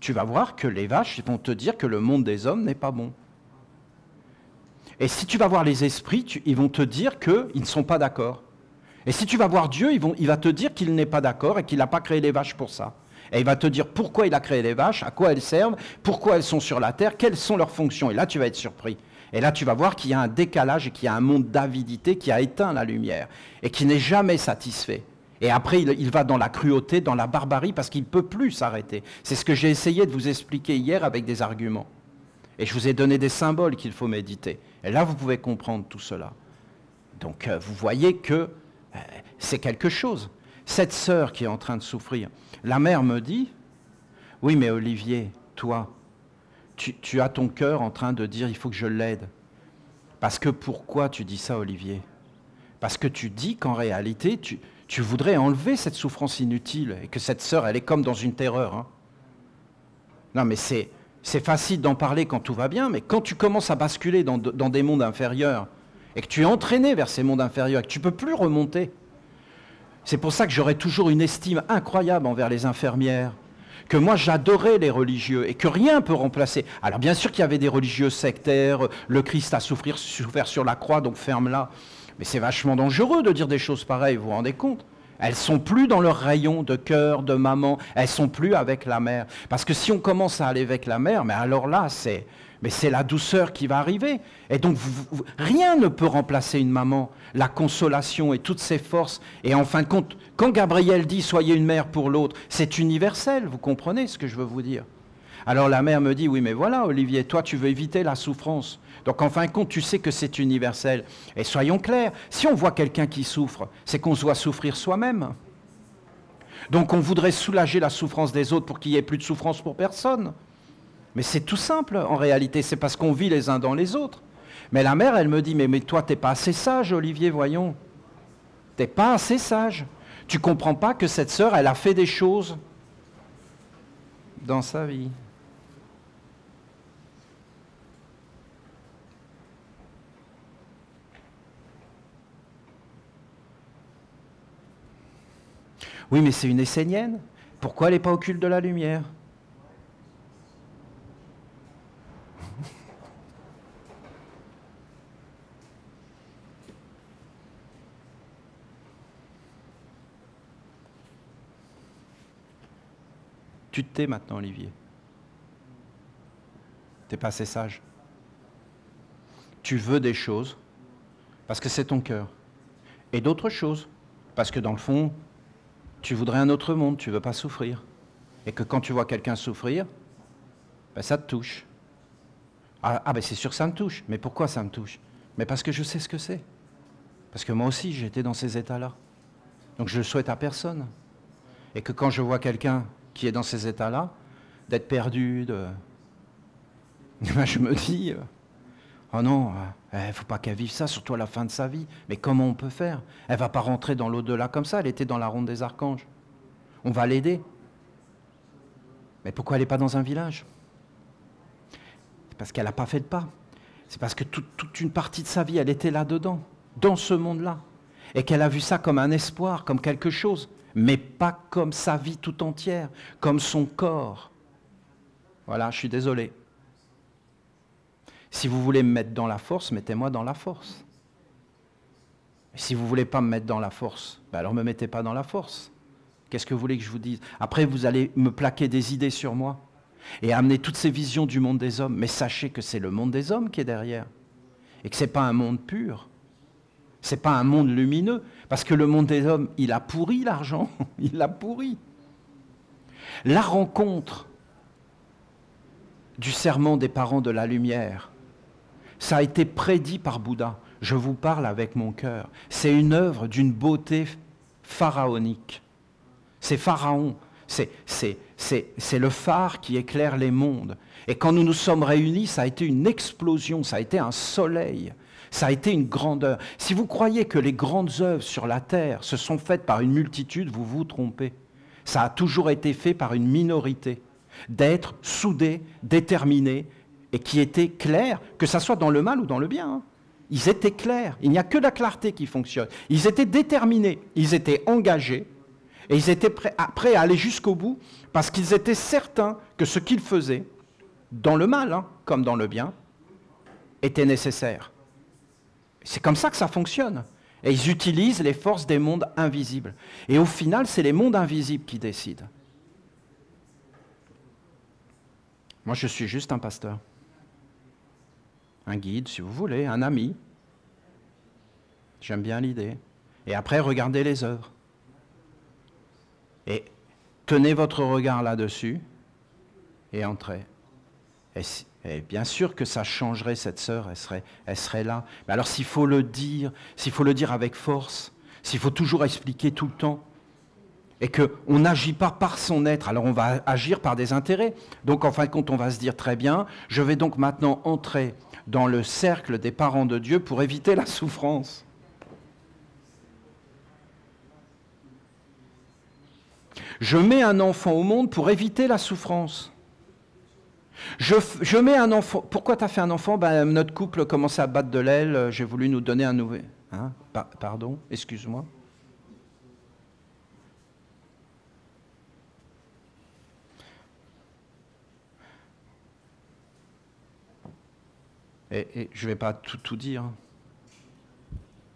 tu vas voir que les vaches vont te dire que le monde des hommes n'est pas bon. Et si tu vas voir les esprits, ils vont te dire qu'ils ne sont pas d'accord. Et si tu vas voir Dieu, il va te dire qu'il n'est pas d'accord et qu'il n'a pas créé les vaches pour ça. Et il va te dire pourquoi il a créé les vaches, à quoi elles servent, pourquoi elles sont sur la terre, quelles sont leurs fonctions. Et là, tu vas être surpris. Et là, tu vas voir qu'il y a un décalage et qu'il y a un monde d'avidité qui a éteint la lumière et qui n'est jamais satisfait. Et après, il va dans la cruauté, dans la barbarie, parce qu'il ne peut plus s'arrêter. C'est ce que j'ai essayé de vous expliquer hier avec des arguments. Et je vous ai donné des symboles qu'il faut méditer. Et là, vous pouvez comprendre tout cela. Donc, vous voyez que c'est quelque chose. Cette sœur qui est en train de souffrir, la mère me dit, oui mais Olivier, toi, tu as ton cœur en train de dire il faut que je l'aide. Parce que pourquoi tu dis ça Olivier? Parce que tu dis qu'en réalité, tu voudrais enlever cette souffrance inutile et que cette sœur, elle est comme dans une terreur. Hein. Non mais c'est facile d'en parler quand tout va bien, mais quand tu commences à basculer dans des mondes inférieurs, et que tu es entraîné vers ces mondes inférieurs, et que tu ne peux plus remonter. C'est pour ça que j'aurais toujours une estime incroyable envers les infirmières, que moi j'adorais les religieux, et que rien ne peut remplacer. Alors bien sûr qu'il y avait des religieux sectaires, le Christ a souffert sur la croix, donc ferme-la. Mais c'est vachement dangereux de dire des choses pareilles, vous vous rendez compte? Elles sont plus dans leur rayon de cœur, de maman, elles sont plus avec la mère. Parce que si on commence à aller avec la mère, mais alors là, c'est la douceur qui va arriver. Et donc, rien ne peut remplacer une maman, la consolation et toutes ses forces. Et en fin de compte, quand Gabriel dit « soyez une mère pour l'autre », c'est universel, vous comprenez ce que je veux vous dire? Alors la mère me dit « oui, mais voilà, Olivier, toi, tu veux éviter la souffrance. Donc en fin de compte, tu sais que c'est universel. Et soyons clairs, si on voit quelqu'un qui souffre, c'est qu'on doit souffrir soi-même. Donc on voudrait soulager la souffrance des autres pour qu'il n'y ait plus de souffrance pour personne. Mais c'est tout simple, en réalité, c'est parce qu'on vit les uns dans les autres. Mais la mère, elle me dit, mais toi, t'es pas assez sage, Olivier, voyons. T'es pas assez sage. Tu comprends pas que cette sœur, elle a fait des choses dans sa vie. Oui, mais c'est une Essénienne. Pourquoi elle n'est pas au culte de la lumière? Tu te tais maintenant, Olivier. Tu n'es pas assez sage. Tu veux des choses parce que c'est ton cœur. Et d'autres choses parce que dans le fond, tu voudrais un autre monde, tu ne veux pas souffrir. Et que quand tu vois quelqu'un souffrir, ben ça te touche. Ah ben c'est sûr que ça me touche. Mais pourquoi ça me touche? Mais parce que je sais ce que c'est. Parce que moi aussi, j'étais dans ces états-là. Donc je le souhaite à personne. Et que quand je vois quelqu'un qui est dans ces états-là, d'être perdu, je me dis, oh non, il ne faut pas qu'elle vive ça, surtout à la fin de sa vie. Mais comment on peut faire? Elle ne va pas rentrer dans l'au-delà comme ça, elle était dans la ronde des archanges. On va l'aider. Mais pourquoi elle n'est pas dans un village? C'est parce qu'elle n'a pas fait de pas. C'est parce que toute une partie de sa vie, elle était là-dedans, dans ce monde-là. Et qu'elle a vu ça comme un espoir, comme quelque chose. mais pas comme sa vie tout entière, comme son corps. Voilà, je suis désolé. Si vous voulez me mettre dans la force, mettez-moi dans la force. Si vous ne voulez pas me mettre dans la force, ben alors ne me mettez pas dans la force. Qu'est-ce que vous voulez que je vous dise? Après, vous allez me plaquer des idées sur moi et amener toutes ces visions du monde des hommes. Mais sachez que c'est le monde des hommes qui est derrière et que ce n'est pas un monde pur. Ce n'est pas un monde lumineux. Parce que le monde des hommes, il a pourri l'argent. Il l'a pourri. La rencontre du serment des parents de la lumière, ça a été prédit par Bouddha. Je vous parle avec mon cœur. C'est une œuvre d'une beauté pharaonique. C'est Pharaon, c'est le phare qui éclaire les mondes. Et quand nous nous sommes réunis, ça a été une explosion, ça a été un soleil, ça a été une grandeur. Si vous croyez que les grandes œuvres sur la terre se sont faites par une multitude, vous vous trompez. Ça a toujours été fait par une minorité, d'être soudés, déterminés, et qui étaient clairs, que ce soit dans le mal ou dans le bien. Hein. Ils étaient clairs, il n'y a que la clarté qui fonctionne. Ils étaient déterminés, ils étaient engagés, et ils étaient prêts à aller jusqu'au bout, parce qu'ils étaient certains que ce qu'ils faisaient, dans le mal hein, comme dans le bien, était nécessaire. C'est comme ça que ça fonctionne. Et ils utilisent les forces des mondes invisibles. Et au final, c'est les mondes invisibles qui décident. Moi, je suis juste un pasteur. Un guide, si vous voulez, un ami. J'aime bien l'idée. Et après, regardez les œuvres. Et tenez votre regard là-dessus et entrez. Et bien sûr que ça changerait cette sœur, elle serait là. Mais alors s'il faut le dire avec force, s'il faut toujours expliquer tout le temps, et qu'on n'agit pas par son être, alors on va agir par des intérêts. Donc en fin de compte, on va se dire très bien, je vais donc maintenant entrer dans le cercle des parents de Dieu pour éviter la souffrance. Je mets un enfant au monde pour éviter la souffrance. Je mets un enfant. Pourquoi tu as fait un enfant? Ben, notre couple commençait à battre de l'aile. J'ai voulu nous donner un nouvel. Hein? Pardon, excuse-moi. Et je ne vais pas tout dire.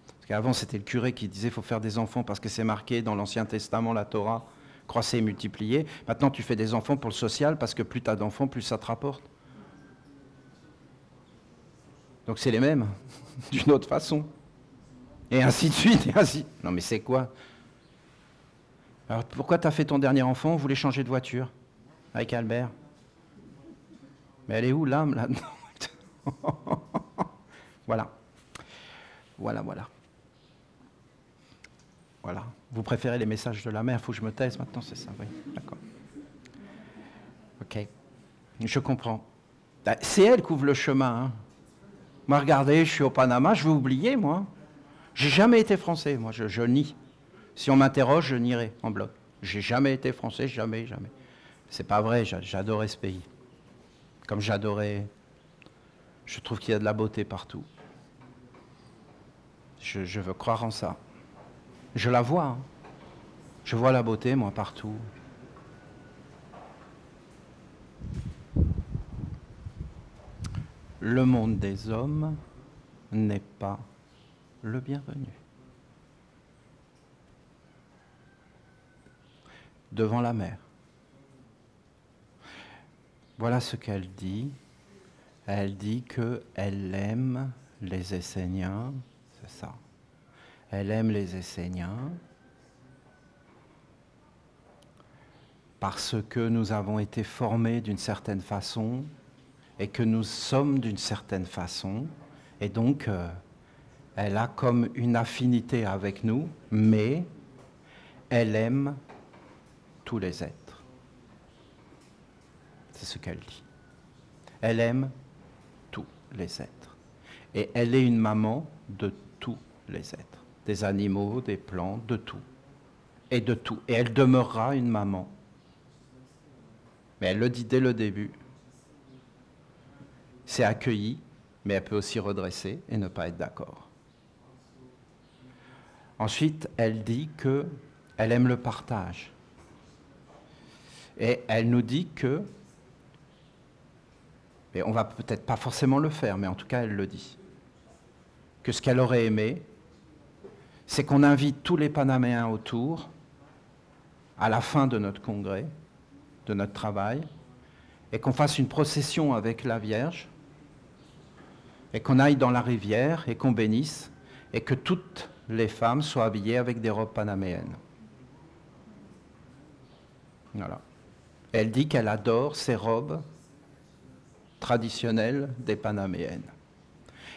Parce qu'avant, c'était le curé qui disait qu'il faut faire des enfants parce que c'est marqué dans l'Ancien Testament, la Torah. Croissez et multipliez. Maintenant, tu fais des enfants pour le social parce que plus tu as d'enfants, plus ça te rapporte. Donc c'est les mêmes, d'une autre façon. Et ainsi de suite, et ainsi. Non mais c'est quoi? Alors pourquoi tu as fait ton dernier enfant? On voulait changer de voiture avec Albert. Mais elle est où l'âme là-dedans? Voilà. Voilà. Vous préférez les messages de la mère? Il faut que je me taise maintenant, c'est ça? Oui, d'accord. Ok. Je comprends. C'est elle qui ouvre le chemin. Hein. Moi, regardez, je suis au Panama, je vais oublier, moi. J'ai jamais été français, moi, je nie. Si on m'interroge, je nierai en bloc. J'ai jamais été français, jamais. C'est pas vrai, j'adorais ce pays. Comme j'adorais... Je trouve qu'il y a de la beauté partout. Je veux croire en ça. Je la vois. Hein. Je vois la beauté, moi, partout. Le monde des hommes n'est pas le bienvenu. Devant la mer. Voilà ce qu'elle dit. Elle dit qu'elle aime les Esséniens, c'est ça. Elle aime les Esséniens parce que nous avons été formés d'une certaine façon et que nous sommes d'une certaine façon. Et donc, elle a comme une affinité avec nous, mais elle aime tous les êtres. C'est ce qu'elle dit. Elle aime tous les êtres. Et elle est une maman de tous les êtres. Des animaux, des plantes, de tout. Et de tout. Et elle demeurera une maman. Mais elle le dit dès le début. C'est accueilli, mais elle peut aussi redresser et ne pas être d'accord. Ensuite, elle dit que Elle aime le partage. Et elle nous dit que, et on va peut-être pas forcément le faire, mais en tout cas elle le dit, que ce qu'elle aurait aimé, c'est qu'on invite tous les Panaméens autour, à la fin de notre congrès, de notre travail, et qu'on fasse une procession avec la Vierge, et qu'on aille dans la rivière, et qu'on bénisse, et que toutes les femmes soient habillées avec des robes panaméennes. Voilà. Elle dit qu'elle adore ces robes traditionnelles des Panaméennes,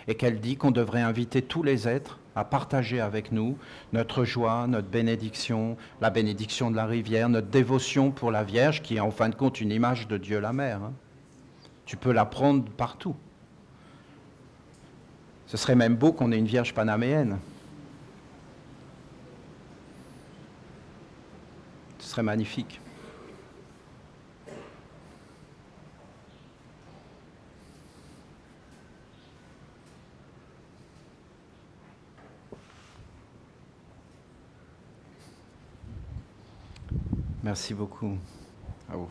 et qu'elle dit qu'on devrait inviter tous les êtres à partager avec nous notre joie, notre bénédiction, la bénédiction de la rivière, notre dévotion pour la Vierge, qui est en fin de compte une image de Dieu la Mère. Hein. Tu peux la prendre partout. Ce serait même beau qu'on ait une Vierge panaméenne. Ce serait magnifique. Merci beaucoup à vous.